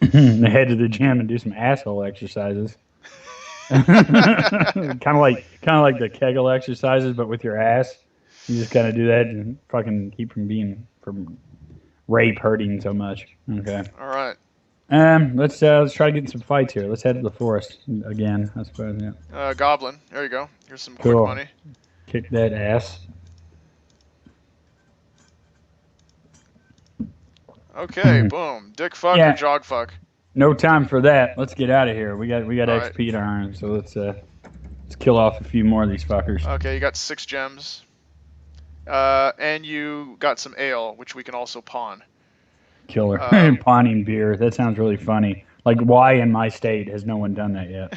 Head to the gym and do some asshole exercises. kind of like the Kegel exercises, but with your ass. You just gotta do that and fucking keep from rape hurting so much. Okay. All right. Let's try to get in some fights here. Let's head to the forest again. I suppose. Yeah. Goblin. There you go. Here's some quick Cool. money. Kick that ass. Okay, boom. Dick fuck or Yeah. jog fuck. No time for that. Let's get out of here. We got All right. XP to earn, so let's kill off a few more of these fuckers. Okay, you got 6 gems. And you got some ale, which we can also pawn. Killer. Um, Pawning beer. That sounds really funny. Like, why in my state has no one done that yet?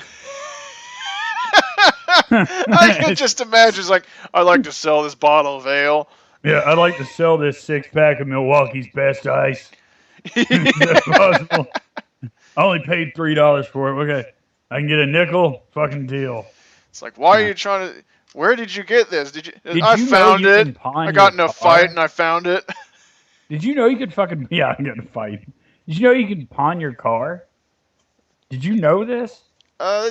I can just imagine, it's like, I'd like to sell this bottle of ale. Yeah, I'd like to sell this 6-pack of Milwaukee's Best Ice. Is that possible? I only paid $3 for it. Okay, I can get a nickel. Fucking deal. It's like, why are you trying to? Where did you get this? Did you? Did I you know found you it. can pawn I your got in a car? fight and I found it. Did you know you could fucking yeah? I got in a fight. Did you know you could pawn your car? Did you know this? Uh,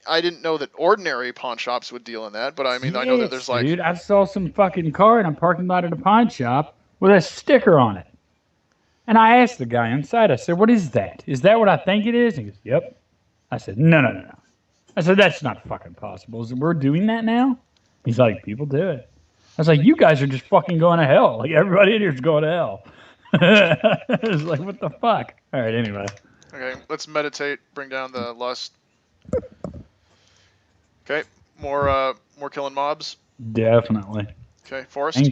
I didn't know that ordinary pawn shops would deal in that, but I mean, I know that Yes, there's like, dude. I saw some fucking car in a parking lot at a pawn shop with a sticker on it. And I asked the guy inside, I said, what is that? Is that what I think it is? He goes, yep. I said, no, no, no, no. I said, that's not fucking possible. We're doing that now? He's like, people do it. I was like, you guys are just fucking going to hell. Like, everybody in here is going to hell. I was like, what the fuck? All right, anyway. okay, let's meditate, bring down the lust. Okay, more killing mobs. Definitely. Okay, forest.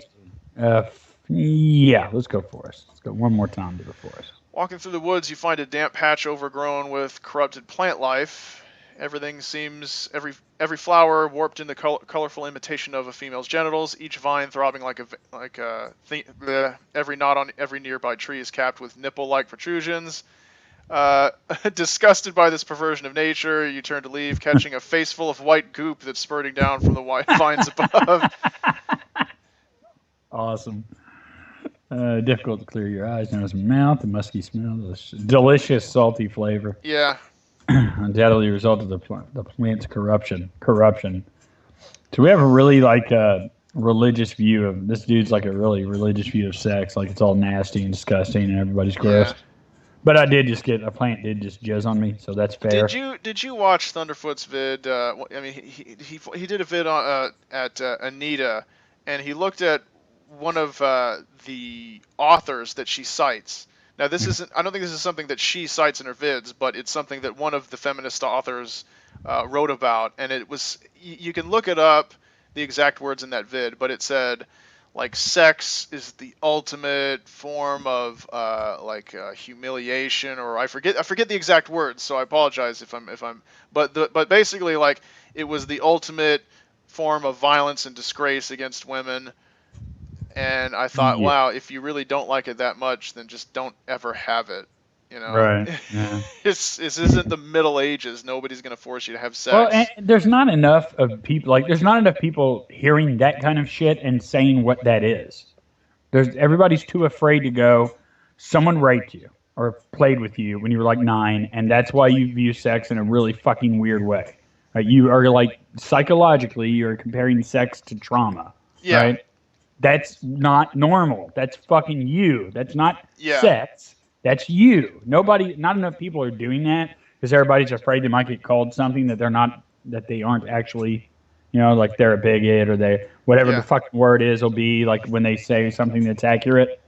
Yeah, let's go forest. Let's go one more time to the forest. Walking through the woods, you find a damp patch overgrown with corrupted plant life. Everything seems every flower warped in the colorful imitation of a female's genitals. Each vine throbbing every knot on every nearby tree is capped with nipple-like protrusions. Disgusted by this perversion of nature, you turn to leave, catching a face full of white goop that's spurting down from the white vines above. Awesome. Difficult to clear your eyes. Notice mouth, the musky smell, delicious salty flavor. Yeah. Undoubtedly a result of the plant's corruption. Do we have a really religious view of this dude's like a really religious view of sex? Like it's all nasty and disgusting and everybody's gross. Yeah. But I did just get a plant did just jizz on me, so that's fair. Did you watch Thunderfoot's vid? I mean, he did a vid on at Anita, and he looked at one of the authors that she cites. Now, this isn't. I don't think this is something that she cites in her vids, but it's something that one of the feminist authors wrote about, and it was. You can look it up, the exact words in that vid, but it said, like, sex is the ultimate form of humiliation, or I forget the exact words, so I apologize if I'm. But basically, like, it was the ultimate form of violence and disgrace against women. And I thought, Yeah. wow, if you really don't like it that much, then just don't ever have it. You know, Right. Yeah. this isn't the Middle Ages. Nobody's gonna force you to have sex. Well, and there's not enough of people there's not enough people hearing that kind of shit and saying what that is. Everybody's too afraid to go. Someone raped you or played with you when you were like 9, and that's why you view sex in a really fucking weird way. Right? You are like psychologically, you're comparing sex to trauma. Yeah. Right? That's not normal. That's fucking you. That's not Yeah. sex. That's you. Not enough people are doing that because everybody's afraid they might get called something that they aren't actually, like they're a bigot or whatever Yeah. the fucking word is will be like when they say something that's accurate.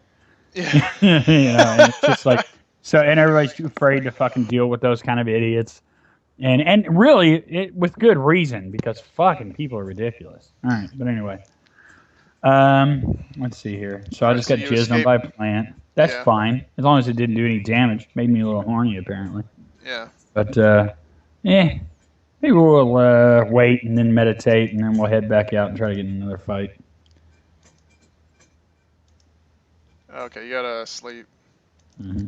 Yeah. And it's just like, and everybody's too afraid to fucking deal with those kind of idiots. And really, with good reason, because fucking people are ridiculous. All right, but anyway. Let's see here. So I just got so you jizzed on by a plant. That's Yeah. fine, as long as it didn't do any damage. Made me a little horny, apparently. Yeah. But, maybe we'll wait and then meditate, and then we'll head back out and try to get in another fight. Okay, you gotta sleep. Mm-hmm.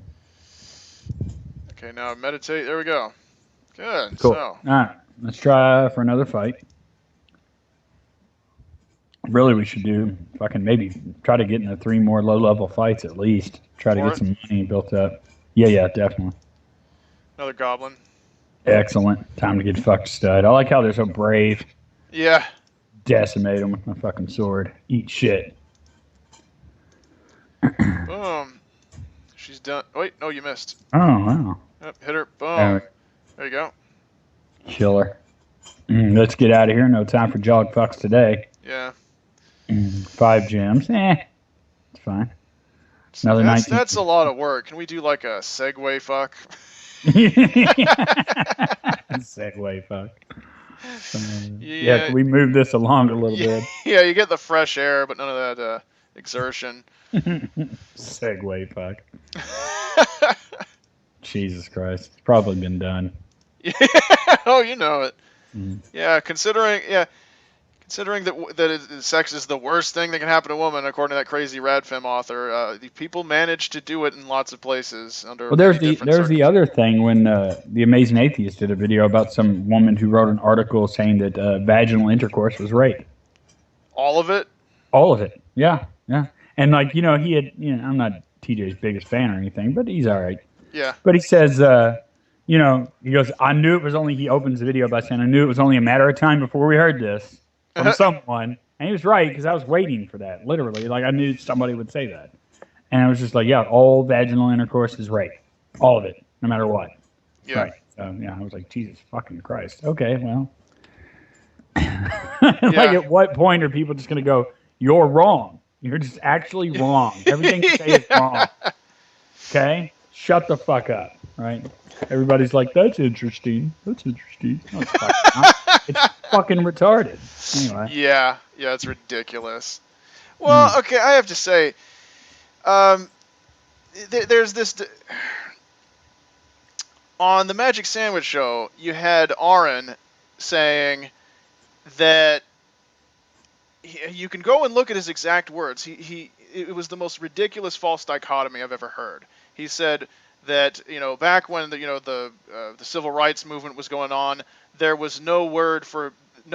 Okay, now meditate. There we go. Good. Cool. So, All right, let's try for another fight. Really, we should do fucking maybe try to get into 3 more low-level fights at least. Try to For get it. some money built up. Yeah, definitely. Another goblin. Excellent. Time to get fucked stud. I like how they're so brave. Yeah. Decimate them with my fucking sword. Eat shit. Boom. She's done. Wait, no, you missed. Oh, wow. Yep, hit her. All Boom. right. There you go. Killer. Let's get out of here. No time for jog fucks today. Yeah. 5 gems. It's fine. Another 19. That's a lot of work. Can we do like a segue fuck? Segway fuck. Yeah. Can we move this along a little bit? Yeah, you get the fresh air, but none of that exertion. Segway fuck. Jesus Christ. It's probably been done. Yeah. Oh, you know it. Mm. Yeah, considering that sex is the worst thing that can happen to a woman, according to that crazy Radfem author, the people manage to do it in lots of places under. Well, there's many the different there's the other thing when the Amazing Atheist did a video about some woman who wrote an article saying that vaginal intercourse was rape. All of it. All of it. Yeah. And like he had I'm not TJ's biggest fan or anything, but he's all right. Yeah. But he says he goes, I knew it was only. He opens the video by saying, I knew it was only a matter of time before we heard this from someone. And he was right, because I was waiting for that, literally. Like, I knew somebody would say that. And I was just like, yeah, all vaginal intercourse is rape. All of it, no matter what. Yeah. Right. So, yeah, I was like, Jesus fucking Christ. Okay, well. Like, at what point are people just going to go, you're wrong? You're just actually wrong. Everything you say is wrong. Okay? Shut the fuck up, right? Everybody's like, that's interesting. That's interesting. No, it's fucking not. It's fucking retarded. Anyway. Yeah, it's ridiculous. Well, okay, I have to say, there's this. On the Magic Sandwich Show, you had Aaron saying that you can go and look at his exact words. It was the most ridiculous false dichotomy I've ever heard. He said that back when the civil rights movement was going on, there was no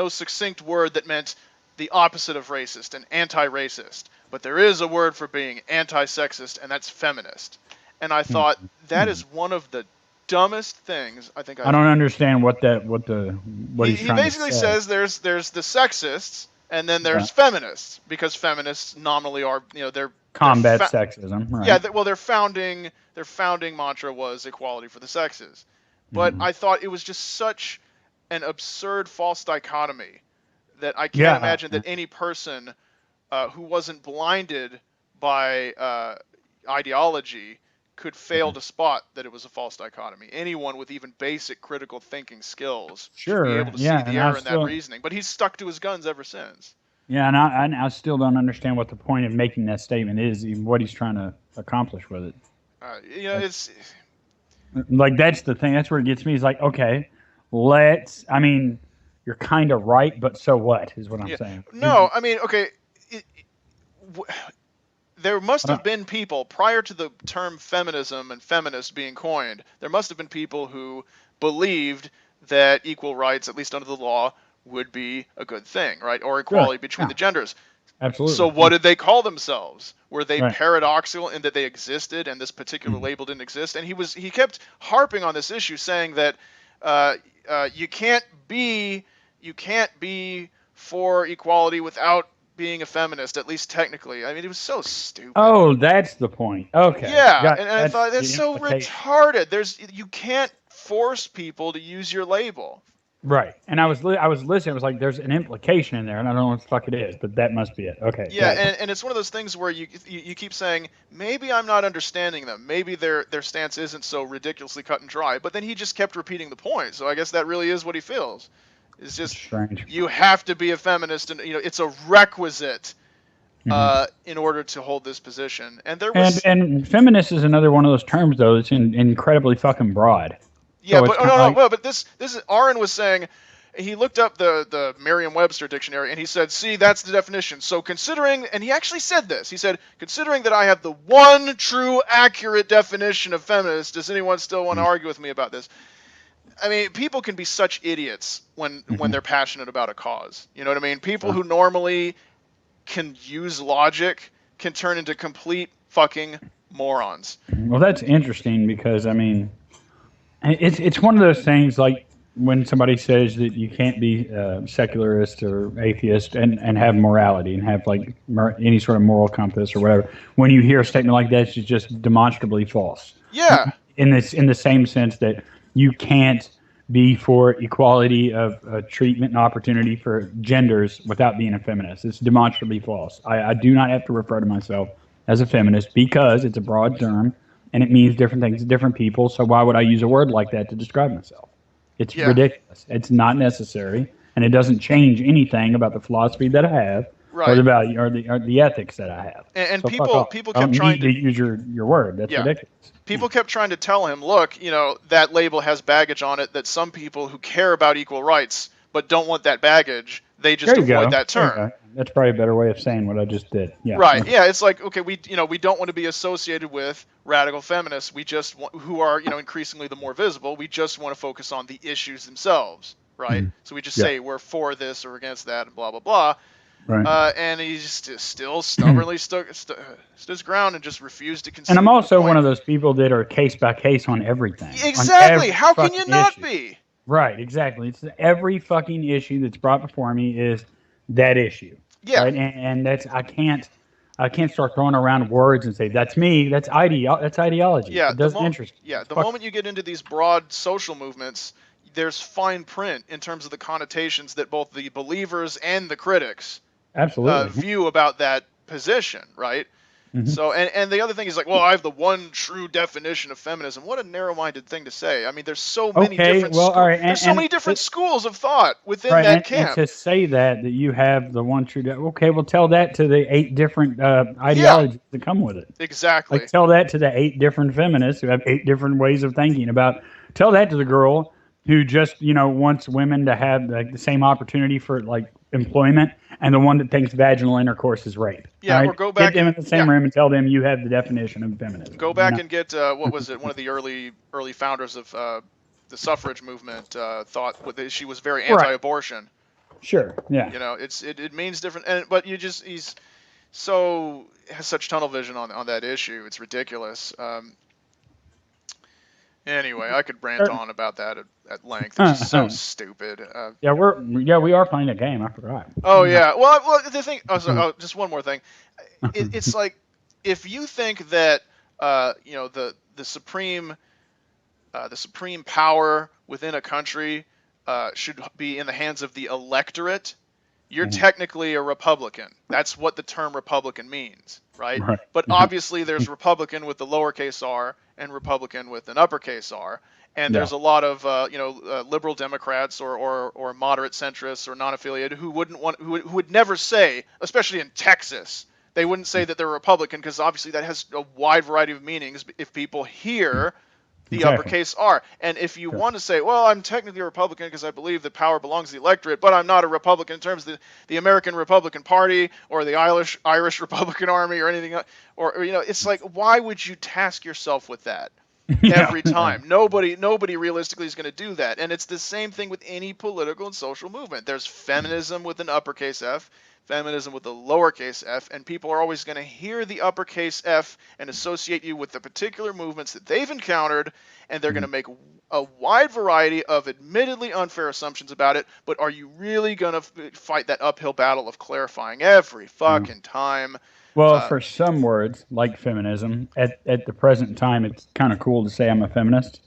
succinct word that meant the opposite of racist and anti-racist, but there is a word for being anti-sexist, and that's feminist. And I thought that is one of the dumbest things I think I don't understand what he's he trying basically to say. says there's the sexists and then there's feminists, because feminists nominally are they're combat sexism, right? Yeah, their founding mantra was equality for the sexes. But I thought it was just such an absurd false dichotomy that I can't imagine that any person who wasn't blinded by ideology could fail to spot that it was a false dichotomy. Anyone with even basic critical thinking skills should be able to see the error in that reasoning. But he's stuck to his guns ever since. Yeah, and I still don't understand what the point of making that statement is, even what he's trying to accomplish with it. It's like, that's the thing. That's where it gets me. It's like, okay, you're kind of right, but so what is what I'm saying. No, I mean, okay. There must have been people prior to the term feminism and feminist being coined. There must have been people who believed that equal rights, at least under the law, would be a good thing, right? Or equality between the genders. Absolutely. So what did they call themselves? Were they paradoxical in that they existed and this particular label didn't exist? And he kept harping on this issue, saying that you can't be for equality without being a feminist, at least technically. I mean, it was so stupid. Oh, that's the point. Okay. Yeah, and I thought that's so retarded. You can't force people to use your label. Right. And I was listening. I was like, there's an implication in there, and I don't know what the fuck it is, but that must be it. Okay. Yeah, and it's one of those things where you keep saying, maybe I'm not understanding them. Maybe their stance isn't so ridiculously cut and dry. But then he just kept repeating the point. So I guess that really is what he feels. It's just strange. You have to be a feminist, and it's a requisite in order to hold this position. And there was and feminist is another one of those terms, though, that's incredibly fucking broad. Yeah, so but this is Aaron was saying. He looked up the Merriam-Webster dictionary, and he said, see, that's the definition. So considering, and he actually said this, he said, considering that I have the one true accurate definition of feminist, does anyone still want to argue with me about this? I mean, people can be such idiots when they're passionate about a cause. You know what I mean? People who normally can use logic can turn into complete fucking morons. Well, that's interesting because I mean, it's one of those things like when somebody says that you can't be secularist or atheist and have morality and have like any sort of moral compass or whatever. When you hear a statement like that, it's just demonstrably false. Yeah. In the same sense that you can't be for equality of treatment and opportunity for genders without being a feminist. It's demonstrably false. I do not have to refer to myself as a feminist because it's a broad term and it means different things to different people. So why would I use a word like that to describe myself? It's ridiculous. It's not necessary, and it doesn't change anything about the philosophy that I have, or the value, or the ethics that I have. And so people I kept don't trying need to use your word. That's ridiculous. People kept trying to tell him, look, that label has baggage on it that some people who care about equal rights but don't want that baggage, they just avoid that term. That's probably a better way of saying what I just did. Yeah. Right. Yeah. It's like, okay, we don't want to be associated with radical feminists. We just want, who are increasingly the more visible. We just want to focus on the issues themselves. Right. Mm-hmm. So we just say we're for this or against that and blah blah blah. Right. And he just still stubbornly stood his ground and just refused to concede. And I'm also one of those people that are case by case on everything. Exactly. How can you not be? Right. Exactly. It's every fucking issue that's brought before me is that issue. Yeah. Right? And that's I can't start throwing around words and say that's me. That's ideology. Yeah. It doesn't interest me. Yeah. The moment you get into these broad social movements, there's fine print in terms of the connotations that both the believers and the critics view about that position, right? Mm-hmm. So, and the other thing is like, well, I have the one true definition of feminism. What a narrow-minded thing to say. I mean, there's so many different there's so many different schools of thought within that camp. And to say that you have the one true okay, well, tell that to the 8 different ideologies that come with it. Exactly. Like, tell that to the 8 different feminists who have 8 different ways of thinking about. Tell that to the girl who just wants women to have like the same opportunity for like employment, and the one that thinks vaginal intercourse is rape. Yeah, or go back get them in the same room and tell them you have the definition of feminism. Go back and get what was it? One of the early founders of the suffrage movement thought she was very anti-abortion. Sure. Yeah. It means different, but he's so has such tunnel vision on that issue. It's ridiculous. Anyway, I could rant on about that at length. It's just so stupid. We are playing a game. I forgot. Oh yeah. Well, the thing. Just one more thing. It's like if you think that the supreme power within a country should be in the hands of the electorate, you're technically a Republican. That's what the term Republican means, right? But obviously there's Republican with the lowercase r and Republican with an uppercase r, and there's a lot of liberal Democrats or moderate centrists or non-affiliated who would never say, especially in Texas, they wouldn't say that they're Republican because obviously that has a wide variety of meanings if people hear the uppercase R. And if you want to say, well, I'm technically a Republican because I believe that power belongs to the electorate, but I'm not a Republican in terms of the American Republican Party or the Irish Republican Army or anything, or it's like, why would you task yourself with that every time? Nobody realistically is going to do that. And it's the same thing with any political and social movement. There's feminism with an uppercase F, feminism with a lowercase f, and people are always going to hear the uppercase F and associate you with the particular movements that they've encountered, and they're going to make a wide variety of admittedly unfair assumptions about it, but are you really going to fight that uphill battle of clarifying every fucking time? Well, for some words, like feminism, at the present time, it's kind of cool to say I'm a feminist.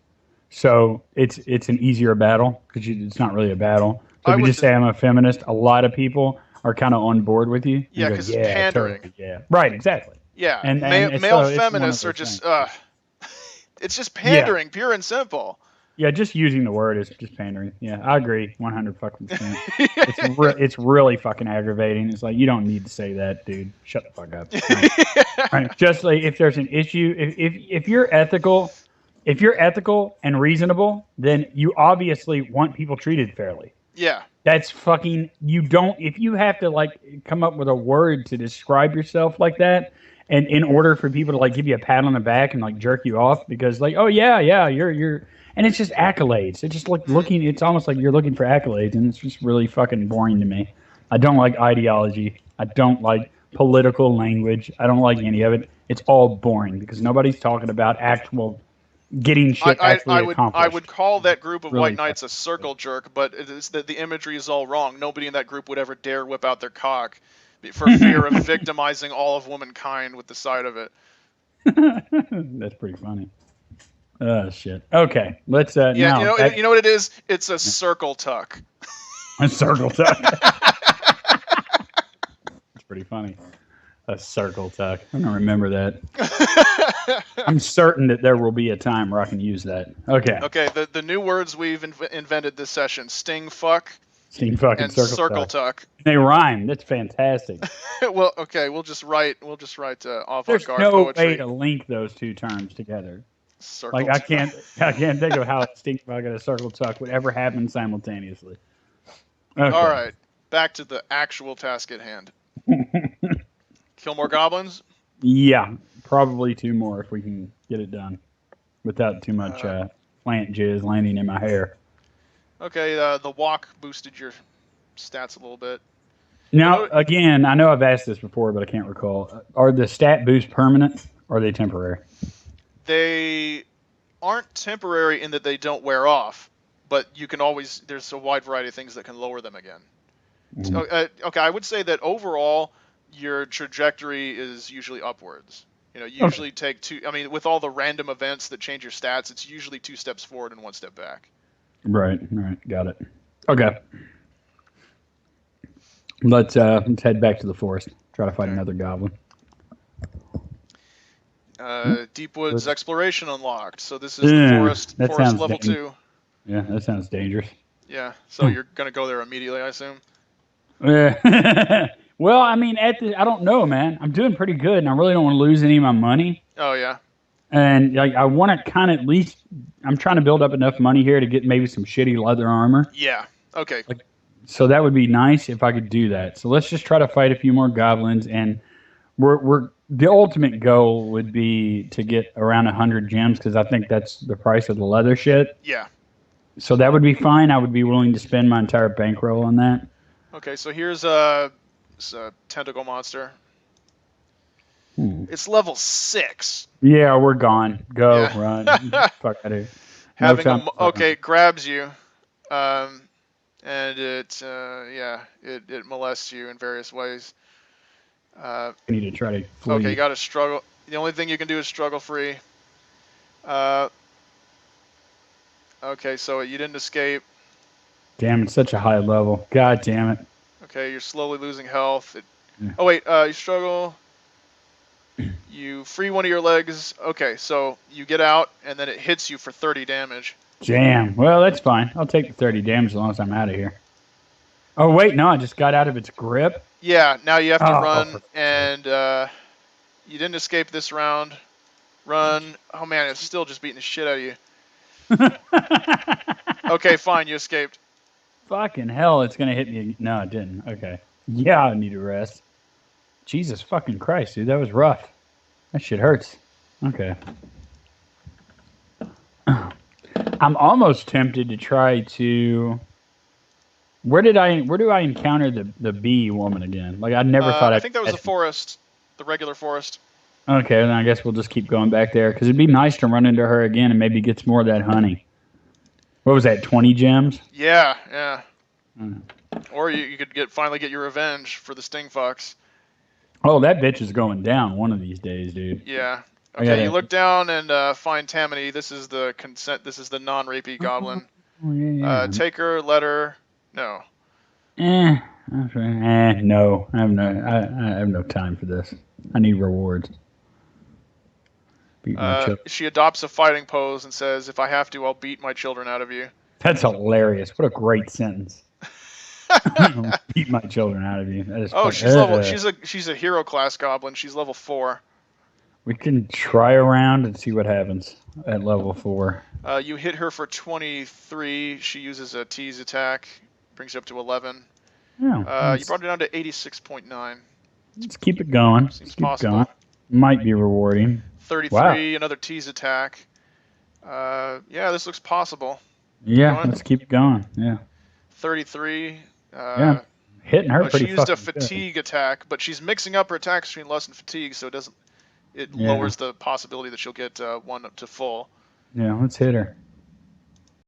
So it's an easier battle, because it's not really a battle. So if you just say I'm a feminist, a lot of people are kind of on board with you. Yeah, because it's pandering. Totally, yeah, right, exactly. Yeah, and male feminists are just, it's just pandering, pure and simple. Yeah, just using the word is just pandering. Yeah, I agree, 100%. It's really fucking aggravating. It's like, you don't need to say that, dude. Shut the fuck up. Right? Just like if there's an issue, if you're ethical and reasonable, then you obviously want people treated fairly. Yeah. That's fucking, if you have to like come up with a word to describe yourself like that, and in order for people to like give you a pat on the back and like jerk you off because like, oh yeah, you're, and it's just accolades. It's just like it's almost like you're looking for accolades, and it's just really fucking boring to me. I don't like ideology. I don't like political language. I don't like any of it. It's all boring because nobody's talking about actual getting shit actually I accomplished. would call that group of Really white knights a circle jerk, but it is that the imagery is all wrong. Nobody in that group would ever dare whip out their cock for fear of victimizing all of womankind with the sight of it. That's pretty funny. Oh shit. Okay, let's Yeah, now back you know what it is? It's a circle tuck. a circle tuck. It's pretty funny. A circle tuck. I'm gonna remember that. I'm certain that there will be a time where I can use that. Okay. Okay, the new words we've invented this session: sting fuck Steam fucking and circle, circle tuck. tuck. They rhyme. That's fantastic. Well, okay, we'll just write There's avant-garde no way poetry. to link those two terms together. Circle Like I tuck. can't think of how a stink bug and a circle tuck would ever happen simultaneously. Okay. All right, back to the actual task at hand. Kill more goblins. Yeah, probably 2 more if we can get it done without too much plant jizz landing in my hair. Okay, the walk boosted your stats a little bit. Now, again, I know I've asked this before, but I can't recall. Are the stat boosts permanent or are they temporary? They aren't temporary in that they don't wear off, but you can always, there's a wide variety of things that can lower them again. Mm-hmm. Okay, I would say that overall your trajectory is usually upwards. You usually take two. I mean, with all the random events that change your stats, it's usually 2 steps forward and 1 step back. Right, got it. Okay. Let's head back to the forest. Try to fight another goblin. Deep Woods exploration unlocked. So this is the forest level 2. Yeah, that sounds dangerous. Yeah, so you're gonna go there immediately, I assume. Well, I mean, I don't know, man. I'm doing pretty good, and I really don't want to lose any of my money. Oh yeah. And like, I want to kind of at least. I'm trying to build up enough money here to get maybe some shitty leather armor. Yeah. Okay. So that would be nice if I could do that. So let's just try to fight a few more goblins, and we're the ultimate goal would be to get around 100 gems because I think that's the price of the leather shit. Yeah. So that would be fine. I would be willing to spend my entire bankroll on that. Okay, so here's a tentacle monster. It's level 6. Yeah, we're gone. Go, Yeah. run. Fuck out of here. It grabs you, and it molests you in various ways. I need to try to flee. Okay, you got to struggle. The only thing you can do is struggle free. Okay, so you didn't escape. Damn, it's such a high level. God damn it. Okay, you're slowly losing health. Yeah. Oh wait, you struggle. You free one of your legs. Okay, so you get out, and then it hits you for 30 damage. Damn. Well, that's fine. I'll take the 30 damage as long as I'm out of here. Oh, wait, no, I just got out of its grip. Yeah, now you have to run, and you didn't escape this round. Run. Oh man, it's still just beating the shit out of you. Okay, fine, you escaped. Fucking hell, it's gonna hit me. No, it didn't. Okay. Yeah, I need a rest. Jesus fucking Christ, dude, that was rough. That shit hurts. Okay. I'm almost tempted to try to. Where do I encounter the bee woman again? Like I never thought. I think that was the forest, the regular forest. Okay, then I guess we'll just keep going back there because it'd be nice to run into her again and maybe get some more of that honey. What was that? 20 gems? Yeah, yeah. Or you could finally get your revenge for the sting fox. Oh, that bitch is going down one of these days, dude. Yeah. Okay, you look down and find Tammany. This is the non-rapey goblin. Oh, yeah. Take her, let her. No. No. I have no time for this. I need rewards. She adopts a fighting pose and says, "If I have to, I'll beat my children out of you." That's hilarious. What a great sentence. Beat my children out of you. That is she's a hero class goblin. She's level 4. We can try around and see what happens at level 4. You hit her for 23. She uses a tease attack. Brings you up to 11. Yeah, you brought it down to 86.9. Let's keep it going. Seems keep possible. Going. Might be rewarding. 33, wow. Another tease attack. Yeah, this looks possible. Yeah, let's keep going. Yeah. 33. Yeah. Hitting her She pretty used a fucking good. fatigue attack, but she's mixing up her attacks between lust and fatigue, so it Yeah. lowers the possibility that she'll get 1 up to full. Yeah, let's hit her.